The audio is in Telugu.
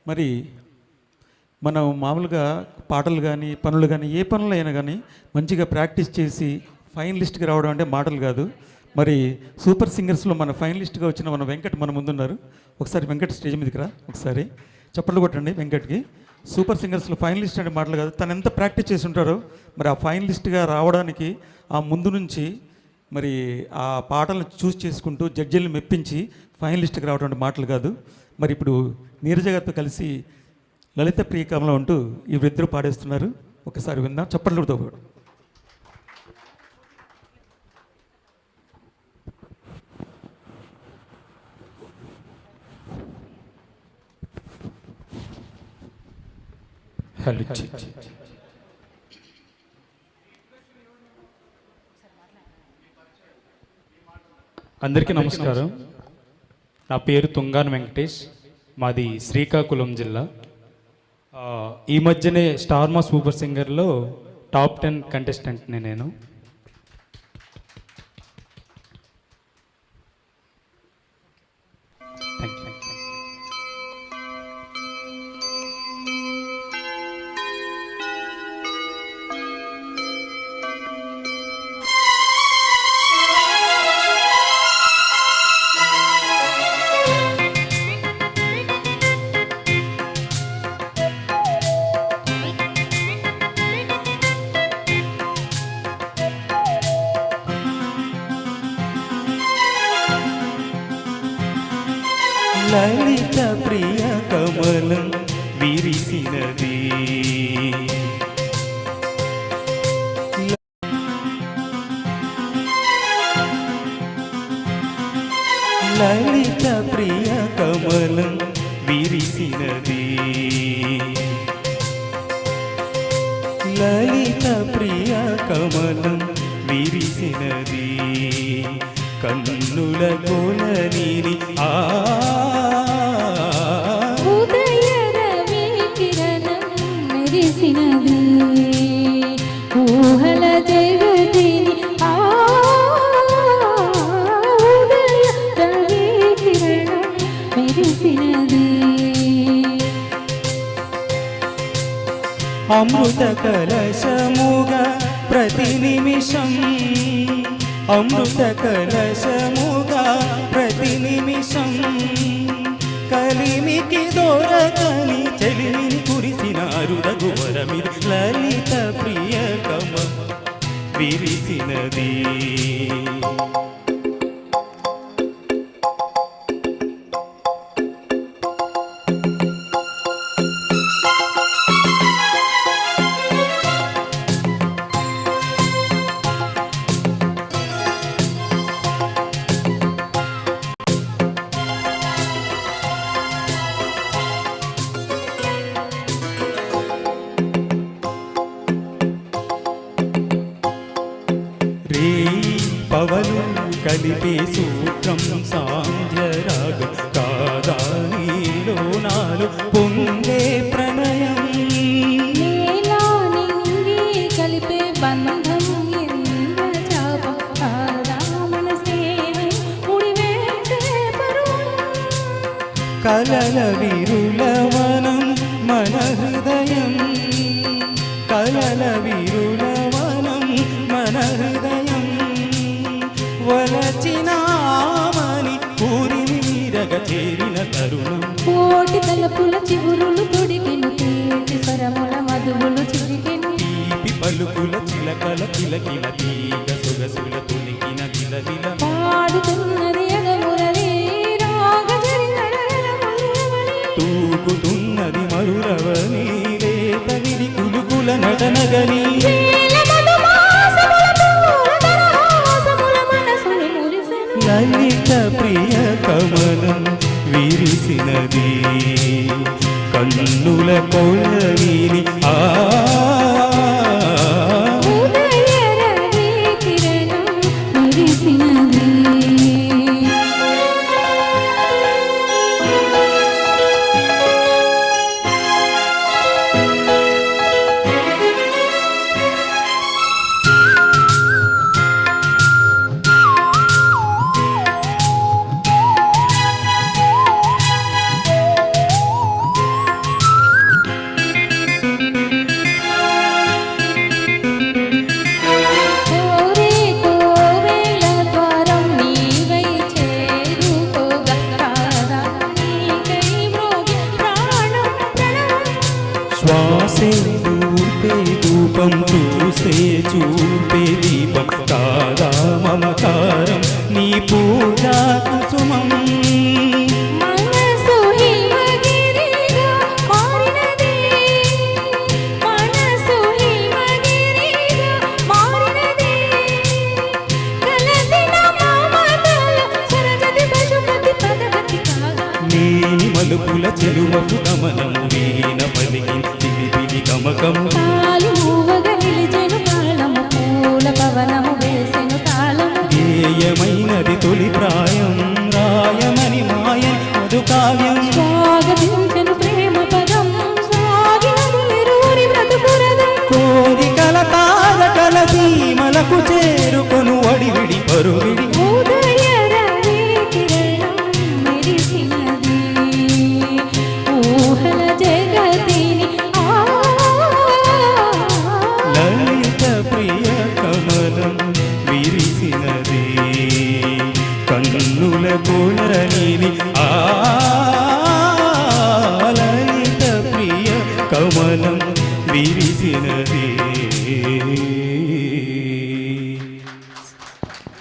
మరి మనం మామూలుగా పాటలు కానీ పనులు కానీ ఏ పనులు అయినా కానీ మంచిగా ప్రాక్టీస్ చేసి ఫైనలిస్ట్కి రావడం అంటే మాటలు కాదు. మరి సూపర్ సింగర్స్లో మన ఫైనలిస్ట్గా వచ్చిన మన వెంకట్ మన ముందున్నారు. ఒకసారి వెంకట్ స్టేజ్ మీదకి రా, ఒకసారి చప్పట్లు కొట్టండి వెంకట్కి. సూపర్ సింగర్స్లో ఫైనలిస్ట్ అంటే మాటలు కాదు, తను ఎంత ప్రాక్టీస్ చేసి ఉంటారో మరి ఆ ఫైనలిస్ట్గా రావడానికి ఆ ముందు నుంచి మరి ఆ పాటలను చూస్ చేసుకుంటూ జడ్జిల్ని మెప్పించి ఫైనలిస్ట్కి రావడం అంటే మాటలు కాదు. మరి ఇప్పుడు నీరజ గారితో కలిసి లలిత ప్రియకామంలో ఉంటూ ఈ వృద్ధులు పాడేస్తున్నారు. ఒకసారి విందాం చప్పట్లతో కూడా. అందరికీ నమస్కారం. నా పేరు తుంగాన్ వెంకటేష్, మాది శ్రీకాకుళం జిల్లా. ఈ మధ్యనే స్టార్ మా సూపర్ సింగర్లో టాప్ 10 కంటెస్టెంట్ని నేను. లలిత ప్రియ కమలం విరిసినది, లలిత ప్రియ కమలం విరిసినది, లలిత ప్రియ కమలం విరిసినది, కన్నుల కొలనిని ఉదయ రవి కిరణం మెరిసినది, ఊహల జగతిని ఉదయ రవి కిరణం మెరిసినది, అమృత కలశముగా ప్రతి నిమిషం, అమృత కలశముగా ప్రతి నిమిషం, కలిమికి దొరకని చెలిమిని కురిసినారు రఘువరమిది, లలిత ప్రియ కమలం విరిసినది. పవను కలిపే సూత్రం సాంధ్యరాగం కాదా నీలో నాలో పొందే ప్రణయం, నేలా నింగి కలిపే బంధం ఇంద్రజాపం కాదా మన స్నేహం ముడివేసే పరువం, కలల విరులవనం మన హృదయం, కలల విరులవనం మన హృదయం, వలచినామని పూరిని మీరగ చేరిన తరుణం, కోటి తలపుల చిగురులు తొడిగిను తీపి స్వరముల మధువులు చిరిగిను, తీపి పలుకుల చిలకల కిలకిల తీగ సొగసుల తొలికిన విలవిల, పాడుతున్నది ఎగమురలి తూగుతున్నది మరురవని లేత విడి కులుకుల నగనగని, లలిత ప్రియ కమలం విరిసినది, కన్నుల కొలవిని ఉదయ రవి కిరణం మెరిసినది. చూసే చూపే రూపం చూసే చూపే దీపం కాదా మమకారం నీ పూజా కుసుమం మనసు హిమగిరిగా మారినది మనసు హిమగిరిగా మారినది కలసిన మమతలు సరగతి పశుపతి పదగతి కాగా నేని మలుపుల చెలువపు గమనము వీణ పలికి పిలి గమకము తాలి మూవగా నిలిచెను కాలము పూల పవనము వేసెను తాళము గేయమైనది తొలి ప్రాయం రాయమని మాయం మధు కావ్యం స్వాగతించెను ప్రేమ పదం సాగినది ఇరువురి బ్రతుకురథం కోరికల తారకల సీమలకు చేరుకొను అడివిడి పరుగి